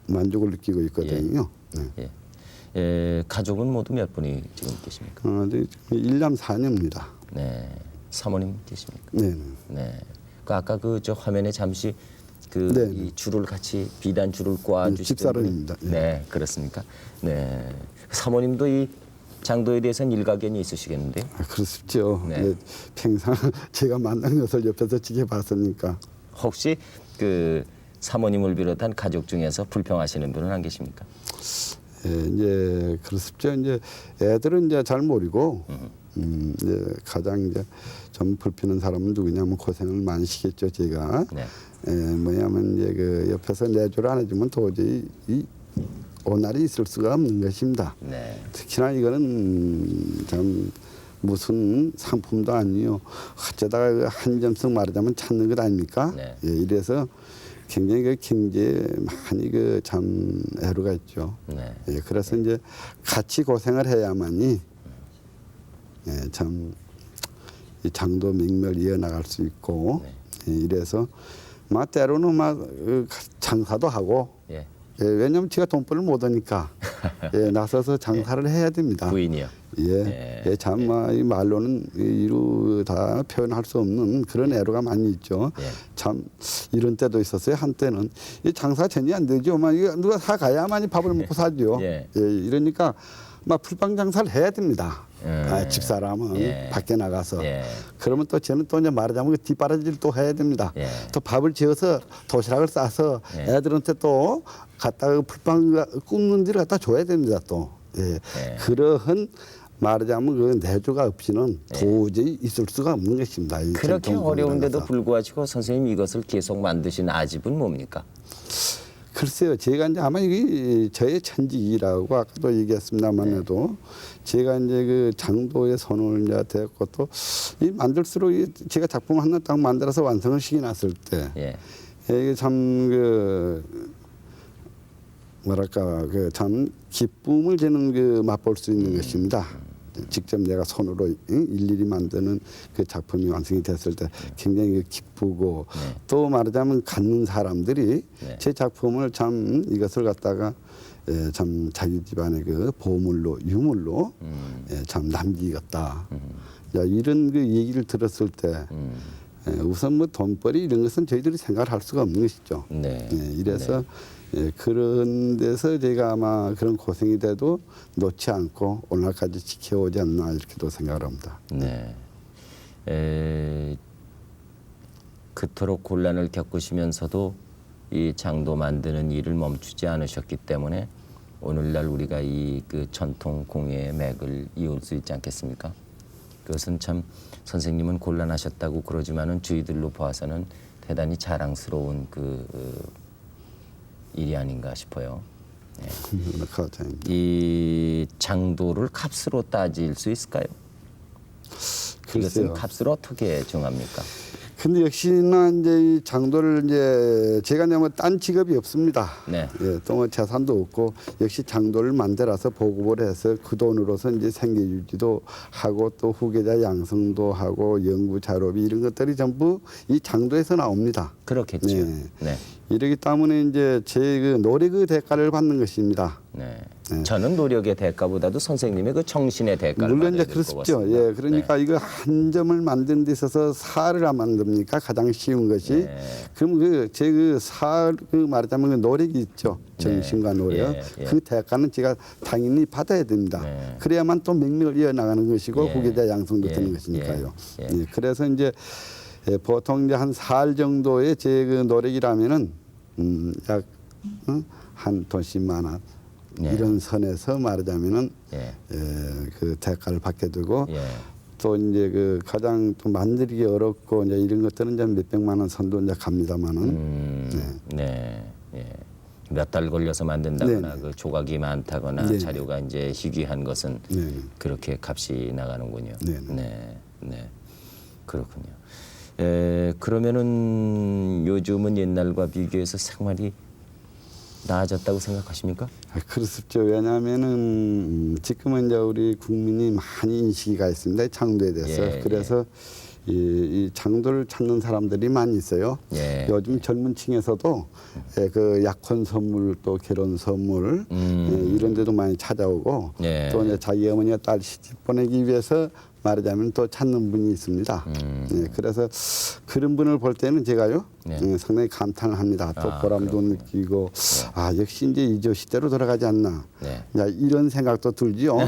Speaker 2: 만족을 느끼고 있거든요.
Speaker 1: 가족은 모두 몇 분이 지금 계십니까?
Speaker 2: 일남 사녀입니다.
Speaker 1: 네, 사모님 계십니까?
Speaker 2: 네.
Speaker 1: 아까 저 화면에 잠시 이 줄을 같이 비단 줄을 꽈 주시던
Speaker 2: 집사람입니다.
Speaker 1: 네, 그렇습니까? 네, 사모님도 이 장도에 대해서는 일가견이 있으시겠는데요?
Speaker 2: 그렇죠. 평생 제가 만난 것을 옆에서 지켜봤으니까.
Speaker 1: 혹시 사모님을 비롯한 가족 중에서 불평하시는 분은 안 계십니까?
Speaker 2: 이제 그렇습죠. 이제 애들은 이제 잘 모르고 이제 가장 좀 불피는 사람은 누구냐면 고생을 많이 시켰죠. 제가 뭐냐면 이제 옆에서 내조를 안 해주면 도저히 이 오날이 있을 수가 없는 것입니다. 특히나 이거는 참 무슨 상품도 아니요. 어쩌다가 한점씩 말하자면 찾는 것 아닙니까? 이래서 굉장히 경제에 많이 참 애로가 있죠. 그래서 이제 같이 고생을 해야만이 참 이 장도 명맥을 이어나갈 수 있고 이래서 때로는 장사도 하고 왜냐하면 제가 돈벌을 못하니까 나서서 장사를 해야 됩니다.
Speaker 1: 부인이요.
Speaker 2: 참 이 말로는 이루 다 표현할 수 없는 그런 애로가 많이 있죠. 참 이런 때도 있었어요. 한때는 이 장사 전혀 안 되죠. 이거 누가 사 가야만이 밥을 먹고 사죠. 이러니까 풀빵 장사를 해야 됩니다. 집사람은 밖에 나가서 그러면 또 저는 또 이제 말하자면 뒷바라지를 또 해야 됩니다. 또 밥을 지어서 도시락을 싸서 애들한테 또 갖다가 풀빵 굽는 데를 갖다 줘야 됩니다. 또 그러한 말하자면 내조가 없이는 도저히 있을 수가 없는 것입니다.
Speaker 1: 그렇게 어려운데도 불구하고 선생님 이것을 계속 만드신 아집은 뭡니까?
Speaker 2: 글쎄요, 제가 이제 아마 이게 저의 천직이라고 아까도 얘기했습니다만에도 제가 이제 장도의 손을 이제 대고 또 이 만들수록 제가 작품 하나 딱 만들어서 완성을 시켜놨을 때 이게 참 뭐랄까 참 기쁨을 저는 맛볼 수 있는 것입니다. 직접 내가 손으로 일일이 만드는 그 작품이 완성이 됐을 때 굉장히 기쁘고 또 말하자면 갖는 사람들이 제 작품을 참 이것을 갖다가 참 자기 집안의 보물로 유물로 참 남기겠다. 이런 얘기를 들었을 때 우선 돈벌이 이런 것은 저희들이 생각을 할 수가 없는 것이죠. 이래서 그런 데서 제가 아마 그런 고생이 돼도 놓지 않고 오늘까지 지켜오지 않나 이렇게도 생각을 합니다.
Speaker 1: 그토록 곤란을 겪으시면서도 이 장도 만드는 일을 멈추지 않으셨기 때문에 오늘날 우리가 이 전통 공예의 맥을 이을 수 있지 않겠습니까? 그것은 참 선생님은 곤란하셨다고 그러지만은 주위들로 봐서는 대단히 자랑스러운 일이 아닌가 싶어요. 이 장도를 값으로 따질 수 있을까요? 이것은 값을 어떻게 정합니까?
Speaker 2: 근데 역시나 이제 이 장도를 이제 제가 뭐 딴 직업이 없습니다.
Speaker 1: 네.
Speaker 2: 예, 또 뭐 재산도 없고 역시 장도를 만들어서 보급을 해서 그 돈으로서 이제 생계 유지도 하고 또 후계자 양성도 하고 연구 자료비 이런 것들이 전부 이 장도에서 나옵니다.
Speaker 1: 그렇겠죠.
Speaker 2: 네.
Speaker 1: 네.
Speaker 2: 이러기 때문에 이제 제 그 노력의 대가를 받는 것입니다.
Speaker 1: 네.
Speaker 2: 네.
Speaker 1: 저는 노력의 대가보다도 선생님의 그 정신의 대가를
Speaker 2: 물론 이제
Speaker 1: 받아야 될것
Speaker 2: 그렇죠.
Speaker 1: 같습니다.
Speaker 2: 예, 그러니까
Speaker 1: 네.
Speaker 2: 이거 한 점을 만드는 데 있어서 사를 안 만듭니까? 가장 쉬운 것이.
Speaker 1: 네.
Speaker 2: 그럼 그 말하자면 그 노력이 있죠. 정신과
Speaker 1: 네.
Speaker 2: 노력.
Speaker 1: 예, 예.
Speaker 2: 그 대가는 제가 당연히 받아야 됩니다.
Speaker 1: 네.
Speaker 2: 그래야만 또 명령을 이어나가는 것이고
Speaker 1: 예.
Speaker 2: 후계자 양성도
Speaker 1: 예.
Speaker 2: 되는 것이니까요.
Speaker 1: 예.
Speaker 2: 예, 그래서 이제 보통 이제 한 4할 정도의 제 그 노력이라면은 약 한 돈 10만 원
Speaker 1: 예.
Speaker 2: 이런 선에서 말하자면은
Speaker 1: 예.
Speaker 2: 그 대가를 받게 되고
Speaker 1: 예.
Speaker 2: 또 이제 그 가장 또 만들기 어렵고 이제 이런 것들은 이제 몇백만 원 선도 이제 갑니다만은
Speaker 1: 네. 예. 몇 달 걸려서 만든다거나
Speaker 2: 네.
Speaker 1: 그 조각이 많다거나
Speaker 2: 네.
Speaker 1: 자료가 이제 희귀한 것은
Speaker 2: 네.
Speaker 1: 그렇게 값이 나가는군요.
Speaker 2: 네.
Speaker 1: 네. 네. 그렇군요. 그러면은 요즘은 옛날과 비교해서 생활이 나아졌다고 생각하십니까?
Speaker 2: 그렇습죠. 왜냐하면은 지금은 이제 우리 국민이 많이 인식이가 있습니다. 이 장도에 대해서.
Speaker 1: 예,
Speaker 2: 그래서 이 장도를 찾는 사람들이 많이 있어요.
Speaker 1: 예.
Speaker 2: 요즘 젊은 층에서도 그 약혼 선물 또 결혼 선물 이런 데도 많이 찾아오고
Speaker 1: 예.
Speaker 2: 또 이제 자기 어머니와 딸 시집 보내기 위해서 말하자면 또 찾는 분이 있습니다. 예, 그래서 그런 분을 볼 때는 제가요
Speaker 1: 네.
Speaker 2: 상당히 감탄을 합니다. 또
Speaker 1: 아,
Speaker 2: 보람도
Speaker 1: 그렇군요.
Speaker 2: 느끼고 아 역시 이제 이조 시대로 돌아가지 않나
Speaker 1: 네.
Speaker 2: 이런 생각도 들지요.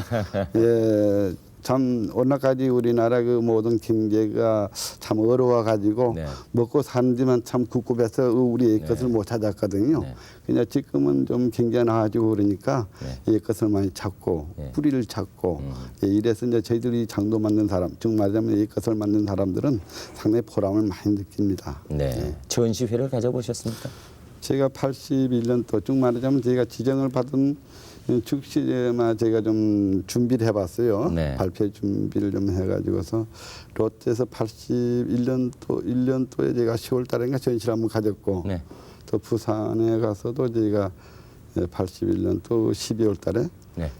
Speaker 2: 예, 참 오늘까지 우리나라 그 모든 경제가 참 어려워 가지고
Speaker 1: 네.
Speaker 2: 먹고 사는 데만 참 국급해서 우리의 것을 못 찾았거든요.
Speaker 1: 네.
Speaker 2: 그냥 지금은 좀 경제가 나아지고 그러니까
Speaker 1: 네.
Speaker 2: 이 것을 많이 찾고
Speaker 1: 네.
Speaker 2: 뿌리를 찾고 예, 이래서 이제 저희들이 장도 만든 사람, 즉 말하자면 이 것을 만든 사람들은 상당히 보람을 많이 느낍니다.
Speaker 1: 네. 전시회를 가져보셨습니까?
Speaker 2: 제가 81년도 쭉 말하자면 제가 지정을 받은 축시에만 제가 좀 준비를 해봤어요.
Speaker 1: 네.
Speaker 2: 발표 준비를 좀 해가지고서 롯데에서 81년도 1년도에 제가 10월달인가 전시를 한번 가졌고
Speaker 1: 네.
Speaker 2: 또 부산에 가서도 제가 81년도 12월달에
Speaker 1: 네.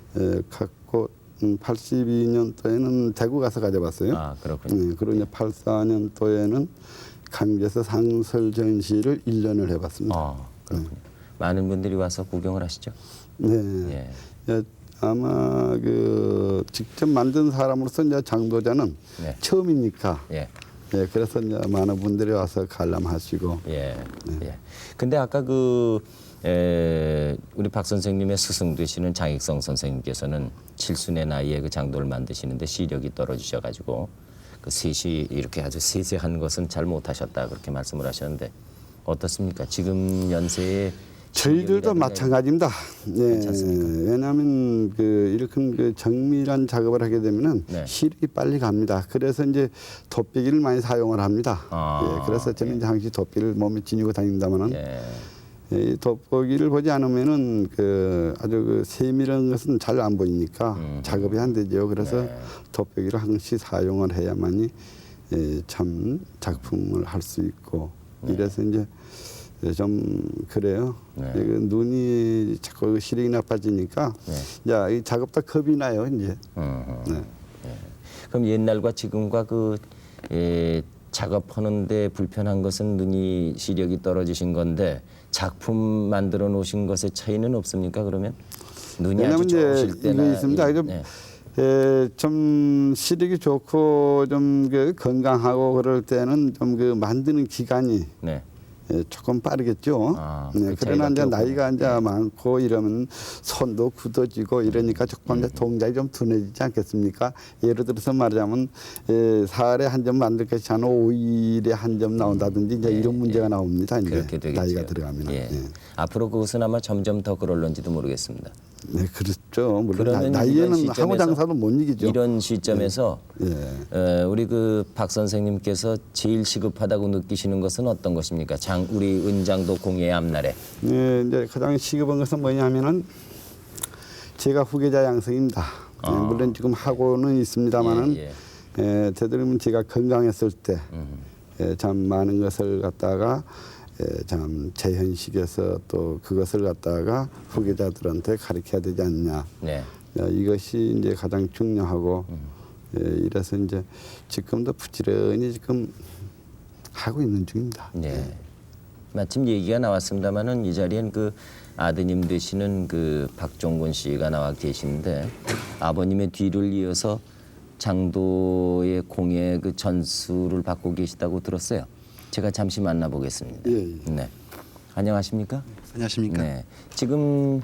Speaker 2: 갖고 82년도에는 대구 가서 가져봤어요.
Speaker 1: 아, 그렇군요.
Speaker 2: 그리고 이제 84년도에는 강주에서 상설 전시를 1년을 해봤습니다.
Speaker 1: 아, 그렇군요. 많은 분들이 와서 구경을 하시죠?
Speaker 2: 네.
Speaker 1: 예.
Speaker 2: 예, 아마 그 직접 만든 사람으로서 이제 장도자는
Speaker 1: 네.
Speaker 2: 처음이니까.
Speaker 1: 예.
Speaker 2: 예, 그래서 이제 많은 분들이 와서 관람하시고.
Speaker 1: 예. 예. 근데 아까 우리 박 선생님의 스승 되시는 장익성 선생님께서는 칠순의 나이에 그 장도를 만드시는데 시력이 떨어지셔 가지고 그 셋이 이렇게 아주 세세한 것은 잘 못하셨다 그렇게 말씀을 하셨는데 어떻습니까? 지금 연세에
Speaker 2: 저희들도 마찬가지입니다. 예,
Speaker 1: 괜찮습니까?
Speaker 2: 왜냐하면 이렇게 그 정밀한 작업을 하게 되면은
Speaker 1: 네.
Speaker 2: 시력이 빨리 갑니다. 그래서 이제 돋배기를 많이 사용을 합니다.
Speaker 1: 아,
Speaker 2: 예, 그래서 저는 이제 항상 돋배기를 몸에 지니고 다닙니다만은
Speaker 1: 예.
Speaker 2: 이 돋보기를 보지 않으면은 아주 그 세밀한 것은 잘 안 보이니까 작업이 안 되죠. 그래서
Speaker 1: 네.
Speaker 2: 돋보기를 항시 사용을 해야만이 참 작품을 할 수 있고 이래서 이제 좀 그래요.
Speaker 1: 네.
Speaker 2: 눈이 자꾸 시력이 나빠지니까 야, 이 작업도 겁이 나요 이제. 네.
Speaker 1: 예. 그럼 옛날과 지금과 작업하는데 불편한 것은 눈이 시력이 떨어지신 건데 작품 만들어 놓으신 것의 차이는 없습니까? 그러면 눈이 아주
Speaker 2: 왜냐면 이제
Speaker 1: 좋으실 때나
Speaker 2: 이게 있습니다. 좀, 좀 시력이 좋고 좀 건강하고 그럴 때는 좀 만드는 기간이
Speaker 1: 네.
Speaker 2: 조금 빠르겠죠.
Speaker 1: 아,
Speaker 2: 네,
Speaker 1: 그
Speaker 2: 그러나 이제
Speaker 1: 차이밖에
Speaker 2: 나이가
Speaker 1: 없군요.
Speaker 2: 이제 많고 이러면 손도 굳어지고 이러니까 조금 이제 동작이 좀 둔해지지 않겠습니까? 예를 들어서 말하자면 4일에 한 점 만들 것이 한 5일에 한 점 나온다든지 이제 이런 문제가 나옵니다. 이제
Speaker 1: 그렇게 되겠죠.
Speaker 2: 나이가 들어가면.
Speaker 1: 예. 앞으로 그것은 아마 점점 더 그럴런지도 모르겠습니다.
Speaker 2: 네, 그렇죠. 물론
Speaker 1: 그러면 이런
Speaker 2: 나이에는
Speaker 1: 시점에서
Speaker 2: 하고 장사도 못 이기죠.
Speaker 1: 이런 시점에서
Speaker 2: 예.
Speaker 1: 우리 그 박 선생님께서 제일 시급하다고 느끼시는 것은 어떤 것입니까? 우리 은장도 공예의 앞날에.
Speaker 2: 네, 이제 가장 시급한 것은 뭐냐면은 제가 후계자 양성입니다. 물론 지금 하고는 있습니다만은
Speaker 1: 예,
Speaker 2: 되도록이면 제가 건강했을 때 참 많은 것을 갖다가 참 재현식에서 또 그것을 갖다가 후계자들한테 가르쳐야 되지 않냐.
Speaker 1: 네.
Speaker 2: 이것이 이제 가장 중요하고 이래서 이제 지금도 부지런히 지금 하고 있는 중입니다.
Speaker 1: 네. 마침 얘기가 나왔습니다만은 이 자리엔 그 아드님 되시는 그 박종곤 씨가 나와 계시는데 아버님의 뒤를 이어서 장도의 공예 그 전수를 받고 계시다고 들었어요. 제가 잠시 만나보겠습니다.
Speaker 2: 예, 예.
Speaker 1: 네. 안녕하십니까?
Speaker 3: 안녕하십니까?
Speaker 1: 네. 지금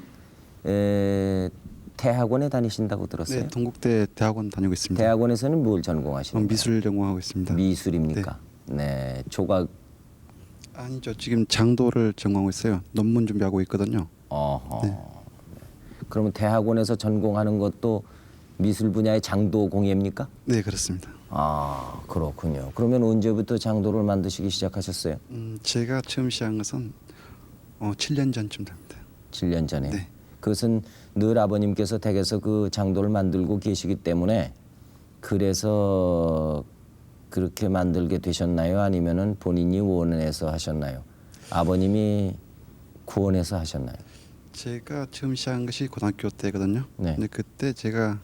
Speaker 1: 대학원에 다니신다고 들었어요.
Speaker 3: 네, 동국대 대학원 다니고 있습니다.
Speaker 1: 대학원에서는 뭘 전공하시는 거예요?
Speaker 3: 미술 전공하고 있습니다.
Speaker 1: 미술입니까? 네. 조각.
Speaker 3: 아니죠. 지금 장도를 전공하고 있어요. 논문 준비하고 있거든요.
Speaker 1: 어허.
Speaker 3: 네.
Speaker 1: 그러면 대학원에서 전공하는 것도 미술 분야의 장도 공예입니까?
Speaker 3: 네, 그렇습니다.
Speaker 1: 아, 그렇군요. 그러면 언제부터 장도를 만드시기 시작하셨어요?
Speaker 3: 제가 처음 시작한 것은 7년 전쯤 됩니다.
Speaker 1: 7년 전에.
Speaker 3: 네.
Speaker 1: 그것은 늘 아버님께서 댁에서 그 장도를 만들고 계시기 때문에 그래서 그렇게 만들게 되셨나요? 아니면은 본인이 원해서 하셨나요? 아버님이 구원해서 하셨나요?
Speaker 3: 제가 처음 시작한 것이 고등학교 때거든요.
Speaker 1: 네.
Speaker 3: 근데 그때 제가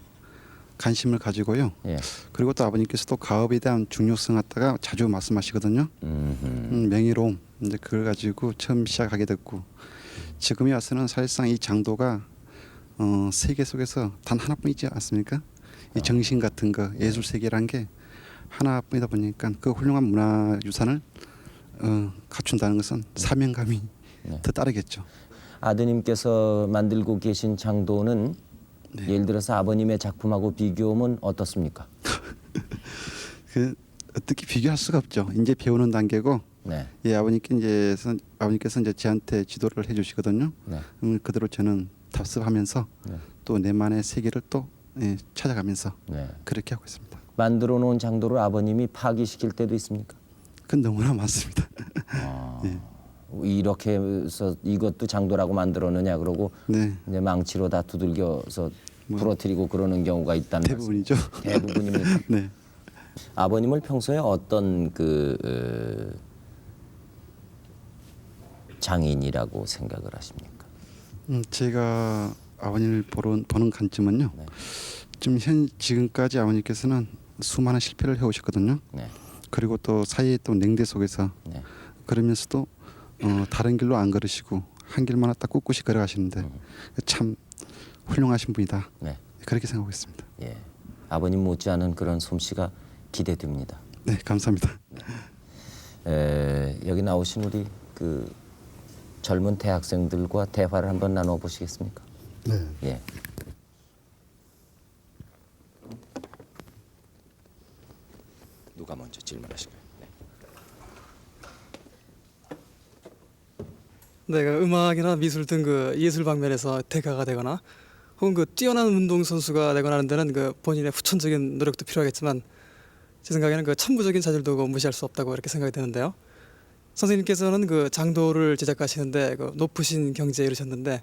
Speaker 3: 관심을 가지고요.
Speaker 1: 예.
Speaker 3: 그리고 또 아버님께서도 가업에 대한 중요성 갖다가 자주 말씀하시거든요. 명예로움 이제 그걸 가지고 처음 시작하게 됐고 지금에 와서는 사실상 이 장도가 세계 속에서 단 하나뿐이지 않습니까? 이 정신 같은 거 예술 세계란 게 하나뿐이다 보니까 그 훌륭한 문화 유산을 갖춘다는 것은 사명감이 더 따르겠죠.
Speaker 1: 아드님께서 만들고 계신 장도는
Speaker 3: 네.
Speaker 1: 예를 들어서 아버님의 작품하고 비교하면 어떻습니까?
Speaker 3: 그 어떻게 비교할 수가 없죠. 이제 배우는 단계고
Speaker 1: 네.
Speaker 3: 예, 아버님께서 이제 저한테 지도를 해주시거든요.
Speaker 1: 네.
Speaker 3: 그대로 저는 답습하면서
Speaker 1: 네.
Speaker 3: 또 내만의 세계를 또 찾아가면서
Speaker 1: 네.
Speaker 3: 그렇게 하고 있습니다.
Speaker 1: 만들어 놓은 장도를 아버님이 파기시킬 때도 있습니까?
Speaker 3: 그건 너무나 많습니다. 네.
Speaker 1: 이렇게 해서 이것도 장도라고 만들었느냐 그러고
Speaker 3: 네,
Speaker 1: 이제 망치로 다 두들겨서 부러뜨리고 그러는 경우가 있다는
Speaker 3: 대부분이죠.
Speaker 1: 말씀. 대부분입니다.
Speaker 3: 네,
Speaker 1: 아버님을 평소에 어떤 그 장인이라고 생각을 하십니까?
Speaker 3: 제가 아버님을 보는 관점은요.
Speaker 1: 네.
Speaker 3: 지금까지 아버님께서는 수많은 실패를 해오셨거든요.
Speaker 1: 네.
Speaker 3: 그리고 또 사이에 또 냉대 속에서
Speaker 1: 네.
Speaker 3: 그러면서도 다른 길로 안 걸으시고 한 길만 딱 꿋꿋이 걸어가시는데 참 훌륭하신 분이다.
Speaker 1: 네.
Speaker 3: 그렇게 생각하고 있습니다.
Speaker 1: 예. 아버님 못지않은 그런 솜씨가 기대됩니다.
Speaker 3: 네, 감사합니다.
Speaker 1: 여기 나오신 우리 그 젊은 대학생들과 대화를 한번 나눠 보시겠습니까?
Speaker 2: 네.
Speaker 1: 예. 누가 먼저 질문하실까요? 네.
Speaker 4: 내가 음악이나 미술 등 그 예술 방면에서 대가가 되거나 혹은 그 뛰어난 운동 선수가 되거나 하는 데는 그 본인의 후천적인 노력도 필요하겠지만 제 생각에는 그 천부적인 자질도 그 무시할 수 없다고 이렇게 생각이 되는데요. 선생님께서는 그 장도를 제작하시는데 그 높으신 경지에 이르셨는데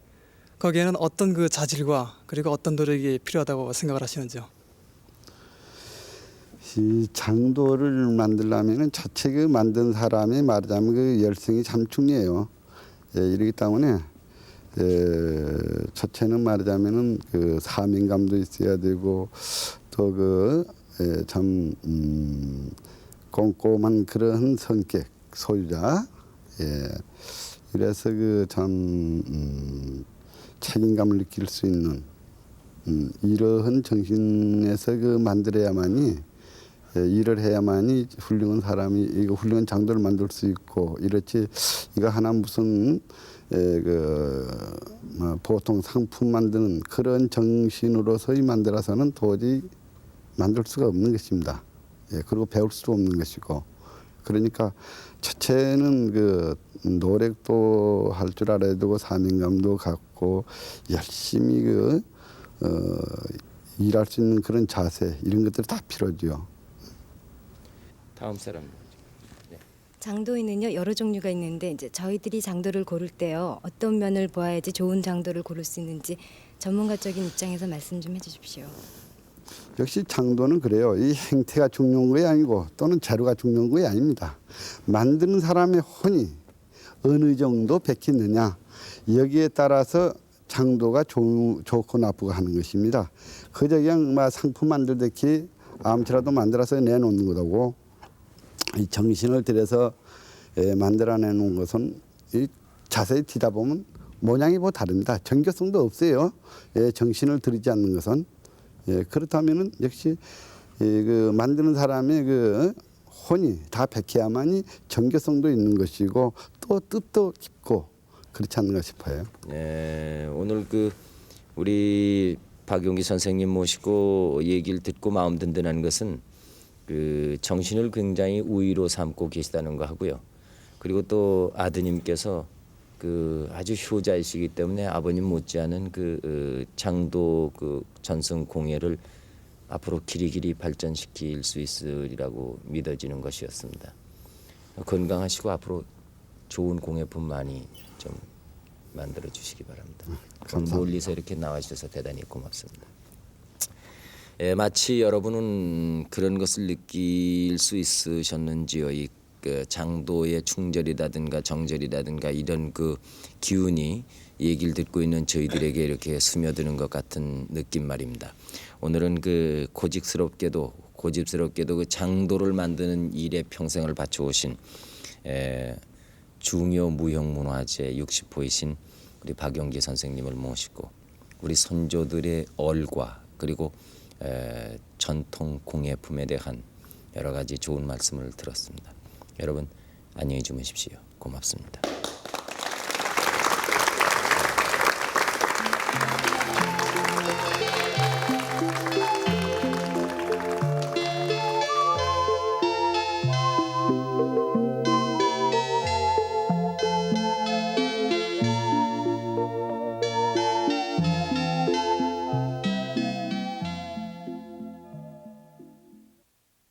Speaker 4: 거기에는 어떤 그 자질과 그리고 어떤 노력이 필요하다고 생각을 하시는지요?
Speaker 2: 이 장도를 만들려면은 자체 그 만든 사람이 말하자면 그 열성이 참 중요해요. 예, 이러기 때문에 첫째는 말하자면은 그 사명감도 있어야 되고 또 그 참 꼼꼼한 그런 성격 소유자. 예, 그래서 그 참 책임감을 느낄 수 있는 이러한 정신에서 그 만들어야만이 일을 해야만이 훌륭한 사람이 이거 훌륭한 장도를 만들 수 있고 이렇지 이거 하나 무슨 보통 상품 만드는 그런 정신으로서의 만들어서는 도저히 만들 수가 없는 것입니다. 예, 그리고 배울 수도 없는 것이고 그러니까 첫째는 그 노력도 할 줄 알아야 되고 사명감도 갖고 열심히 일할 수 있는 그런 자세 이런 것들이 다 필요하죠.
Speaker 1: 다음 사람.
Speaker 5: 장도에는요 여러 종류가 있는데 이제 저희들이 장도를 고를 때요 어떤 면을 보아야지 좋은 장도를 고를 수 있는지 전문가적인 입장에서 말씀 좀 해주십시오.
Speaker 2: 역시 장도는 그래요. 이 행태가 중요한 것이 아니고 또는 재료가 중요한 것이 아닙니다. 만드는 사람의 혼이 어느 정도 베끼느냐 여기에 따라서 장도가 좋고 나쁘고 하는 것입니다. 그저 그냥 막 상품 만들듯이 아무렇게라도 만들어서 내놓는 것하고 이 정신을 들여서 만들어내는 것은 이 자세히 뒤다 보면 모양이 뭐 다릅니다. 정교성도 없어요. 정신을 들이지 않는 것은. 그렇다면은 역시 그 만드는 사람의 그 혼이 다 베껴야만이 정교성도 있는 것이고 또 뜻도 깊고 그렇지 않는가 싶어요.
Speaker 1: 오늘 그 우리 박용기 선생님 모시고 얘기를 듣고 마음 든든한 것은 그 정신을 굉장히 우위로 삼고 계시다는 거 하고요. 그리고 또 아드님께서 그 아주 효자이시기 때문에 아버님 못지않은 그 장도 그 전승 공예를 앞으로 길이길이 발전시킬 수 있으리라고 믿어지는 것이었습니다. 건강하시고 앞으로 좋은 공예품 많이 좀 만들어 주시기 바랍니다. 멀리서 이렇게 나와주셔서 대단히 고맙습니다. 마치 여러분은 그런 것을 느낄 수 있으셨는지요? 이 그 장도의 충절이라든가 정절이라든가 이런 그 기운이 얘기를 듣고 있는 저희들에게 이렇게 스며드는 것 같은 느낌 말입니다. 오늘은 그 고집스럽게도 그 장도를 만드는 일에 평생을 바쳐오신 중요 무형문화재 60호이신 우리 박용기 선생님을 모시고 우리 선조들의 얼과 그리고 전통 공예품에 대한 여러 가지 좋은 말씀을 들었습니다. 여러분 안녕히 주무십시오. 고맙습니다.